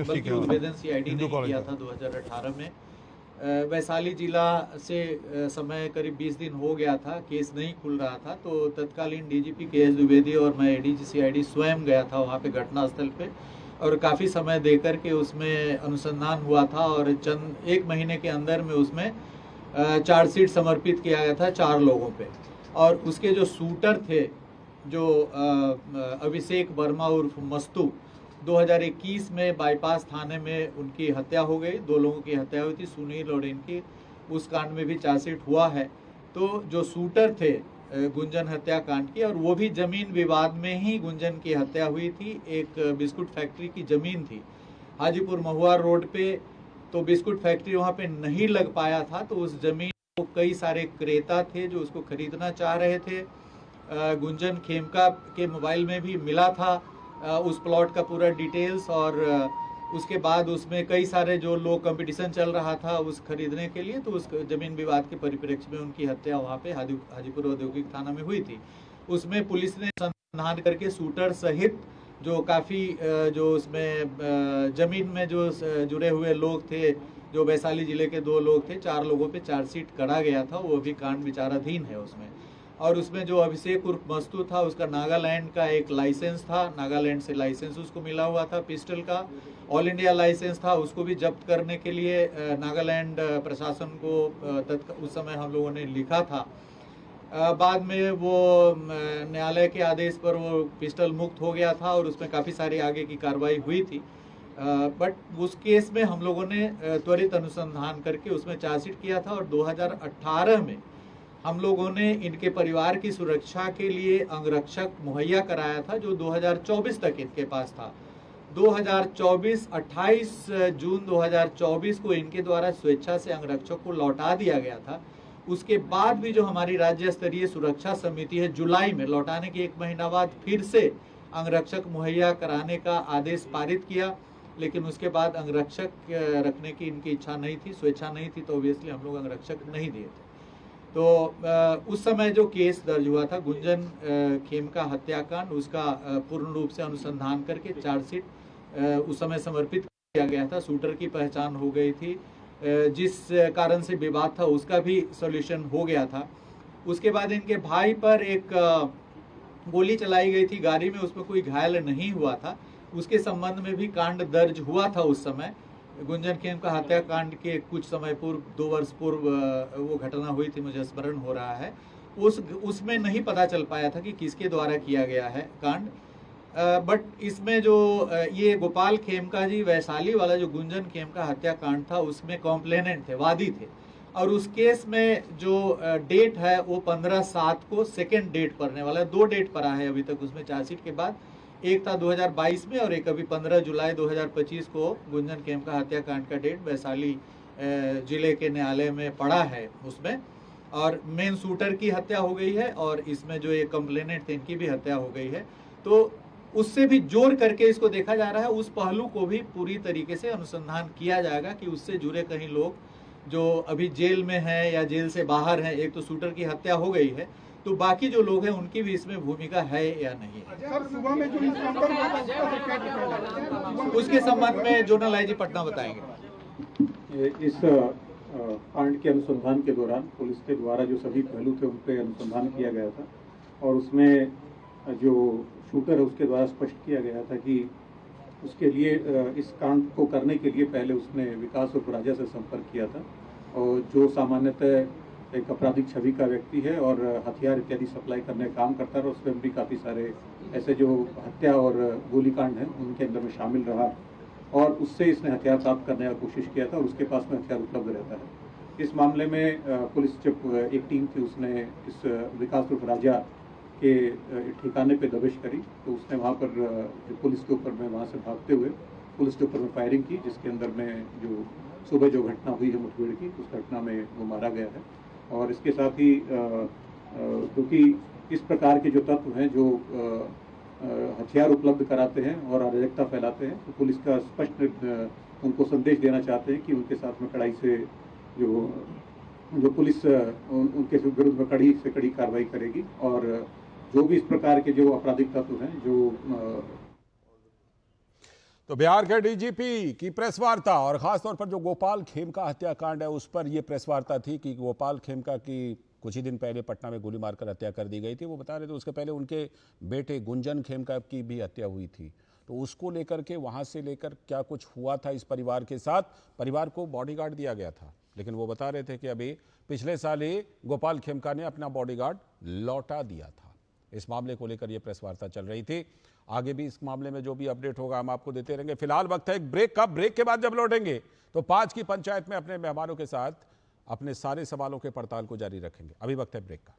बल्कि उद्भेदन सीआईडी ने किया था 2018 में। वैशाली जिला से समय करीब 20 दिन हो गया था, केस नहीं खुल रहा था, तो तत्कालीन डीजीपी के.एस. द्विवेदी और मैं एडीजी सीआईडी स्वयं गया था वहाँ पे घटनास्थल पे, और काफ़ी समय देकर के उसमें अनुसंधान हुआ था और चंद 1 महीने के अंदर में उसमें चार्जशीट समर्पित किया गया था 4 लोगों पे। और उसके जो शूटर थे, जो अभिषेक वर्मा उर्फ मस्तू, 2021 में बाईपास थाने में उनकी हत्या हो गई। 2 लोगों की हत्या हुई थी, सुनील और इनकी। उस कांड में भी चार्जशीट हुआ है। तो जो शूटर थे गुंजन हत्याकांड की, और वो भी जमीन विवाद में ही गुंजन की हत्या हुई थी। एक बिस्कुट फैक्ट्री की जमीन थी हाजीपुर महुआ रोड पे, तो बिस्कुट फैक्ट्री वहाँ पे नहीं लग पाया था, तो उस जमीन को कई सारे क्रेता थे जो उसको खरीदना चाह रहे थे। गुंजन खेमका के मोबाइल में भी मिला था उस प्लॉट का पूरा डिटेल्स, और उसके बाद उसमें कई सारे जो लोग कंपटीशन चल रहा था उस खरीदने के लिए, तो उस जमीन विवाद के परिप्रेक्ष्य में उनकी हत्या वहाँ पे हाजीपुर औद्योगिक थाना में हुई थी। उसमें पुलिस ने अनुसंधान करके शूटर सहित जो काफ़ी जो उसमें जमीन में जो जुड़े हुए लोग थे, जो वैशाली जिले के 2 लोग थे, 4 लोगों पे चार्जशीट करा गया था। वो भी कांड विचाराधीन है उसमें। और उसमें जो अभिषेक उर्फ मस्तू था, उसका नागालैंड का एक लाइसेंस था, नागालैंड से लाइसेंस उसको मिला हुआ था पिस्टल का। ऑल इंडिया लाइसेंस था, उसको भी जब्त करने के लिए नागालैंड प्रशासन को उस समय हम लोगों ने लिखा था। बाद में वो न्यायालय के आदेश पर वो पिस्टल मुक्त हो गया था और उसमें काफ़ी सारी आगे की कार्रवाई हुई थी। बट उस केस में हम लोगों ने त्वरित अनुसंधान करके उसमें चार्जशीट किया था, और 2018 में हम लोगों ने इनके परिवार की सुरक्षा के लिए अंगरक्षक मुहैया कराया था, जो 2024 तक इनके पास था। 28 जून 2024 को इनके द्वारा स्वेच्छा से अंगरक्षक को लौटा दिया गया था। उसके बाद भी जो हमारी राज्य स्तरीय सुरक्षा समिति है, जुलाई में लौटाने के 1 महीना बाद फिर से अंगरक्षक मुहैया कराने का आदेश पारित किया, लेकिन उसके बाद अंगरक्षक रखने की इनकी इच्छा नहीं थी, स्वेच्छा नहीं थी, तो ऑब्वियसली हम लोग अंगरक्षक नहीं दिए थे। तो उस समय जो केस दर्ज हुआ था गुंजन खेमका हत्याकांड, उसका पूर्ण रूप से अनुसंधान करके चार्जशीट उस समय समर्पित किया गया था। शूटर की पहचान हो गई थी, जिस कारण से विवाद था उसका भी सॉल्यूशन हो गया था। उसके बाद इनके भाई पर एक गोली चलाई गई थी गाड़ी में, उसमें कोई घायल नहीं हुआ था। उसके संबंध में भी कांड दर्ज हुआ था उस समय। गुंजन खेमका हत्याकांड के कुछ समय पूर्व, 2 वर्ष पूर्व वो घटना हुई थी, मुझे स्मरण हो रहा है। उसमें नहीं पता चल पाया था कि किसके द्वारा किया गया है कांड। बट इसमें जो ये गोपाल खेमका जी वैशाली वाला जो गुंजन खेमका हत्याकांड था, उसमें कॉम्प्लेनेंट थे, वादी थे। और उस केस में जो डेट है वो 15/7 को सेकेंड डेट पड़ने वाला है। 2 डेट पड़ा है अभी तक उसमें चार्जशीट के बाद। एक था 2022 में और एक अभी 15 जुलाई 2025 को गुंजन खेमका हत्याकांड का डेट वैशाली जिले के न्यायालय में पड़ा है उसमें। और मेन शूटर की हत्या हो गई है और इसमें जो ये कंप्लेनेंट थे इनकी भी हत्या हो गई है। तो उससे भी जोड़ करके इसको देखा जा रहा है, उस पहलू को भी पूरी तरीके से अनुसंधान किया जाएगा कि उससे जुड़े कहीं लोग जो अभी जेल में हैं या जेल से बाहर हैं। एक तो शूटर की हत्या हो गई है, तो बाकी जो लोग हैं उनकी भी इसमें भूमिका है या नहीं है। सर, सुबह में जो उसके संबंध में जोनल आईजी पटना बताएंगे। इस कांड के अनुसंधान के दौरान पुलिस के द्वारा जो सभी पहलू थे उन पर अनुसंधान किया गया था, और उसमें जो शूटर है उसके द्वारा स्पष्ट किया गया था कि उसके लिए इस कांड को करने के लिए पहले उसने विकास उर्फ राजा से संपर्क किया था, और जो सामान्यतः एक आपराधिक छवि का व्यक्ति है और हथियार इत्यादि सप्लाई करने का काम करता रहा। उसमें भी काफ़ी सारे ऐसे जो हत्या और गोलीकांड हैं उनके अंदर में शामिल रहा, और उससे इसने हथियार प्राप्त करने का कोशिश किया था, और उसके पास में हथियार उपलब्ध रहता है। इस मामले में पुलिस जब एक टीम थी उसने इस विकास उर्फ राजा के ठिकाने पे दबिश करी, तो उसने वहाँ पर जो पुलिस के ऊपर में वहाँ से भागते हुए पुलिस के ऊपर में फायरिंग की, जिसके अंदर में जो सुबह जो घटना हुई है मुठभेड़ की, उस घटना में वो मारा गया है। और इसके साथ ही क्योंकि इस प्रकार के जो तत्व हैं जो हथियार उपलब्ध कराते हैं और अराजकता फैलाते हैं, तो पुलिस का स्पष्ट उनको संदेश देना चाहते हैं कि उनके साथ में कड़ाई से जो पुलिस उनके विरुद्ध में कड़ी से कड़ी कार्रवाई करेगी, और जो भी इस प्रकार के जो आपराधिक तत्व हैं जो तो बिहार के डीजीपी की प्रेस वार्ता और खासतौर पर जो गोपाल खेमका हत्याकांड है उस पर यह प्रेस वार्ता थी कि गोपाल खेमका की कुछ ही दिन पहले पटना में गोली मारकर हत्या कर दी गई थी। वो बता रहे थे उसके पहले उनके बेटे गुंजन खेमका की भी हत्या हुई थी। तो उसको लेकर के वहां से लेकर क्या कुछ हुआ था इस परिवार के साथ, परिवार को बॉडीगार्ड दिया गया था, लेकिन वो बता रहे थे कि अभी पिछले साल ही गोपाल खेमका ने अपना बॉडीगार्ड लौटा दिया था। इस मामले को लेकर यह प्रेस वार्ता चल रही थी। आगे भी इस मामले में जो भी अपडेट होगा हम आपको देते रहेंगे। फिलहाल वक्त है एक ब्रेक का। ब्रेक के बाद जब लौटेंगे तो 5 की पंचायत में अपने मेहमानों के साथ अपने सारे सवालों के पड़ताल को जारी रखेंगे। अभी वक्त है ब्रेक का।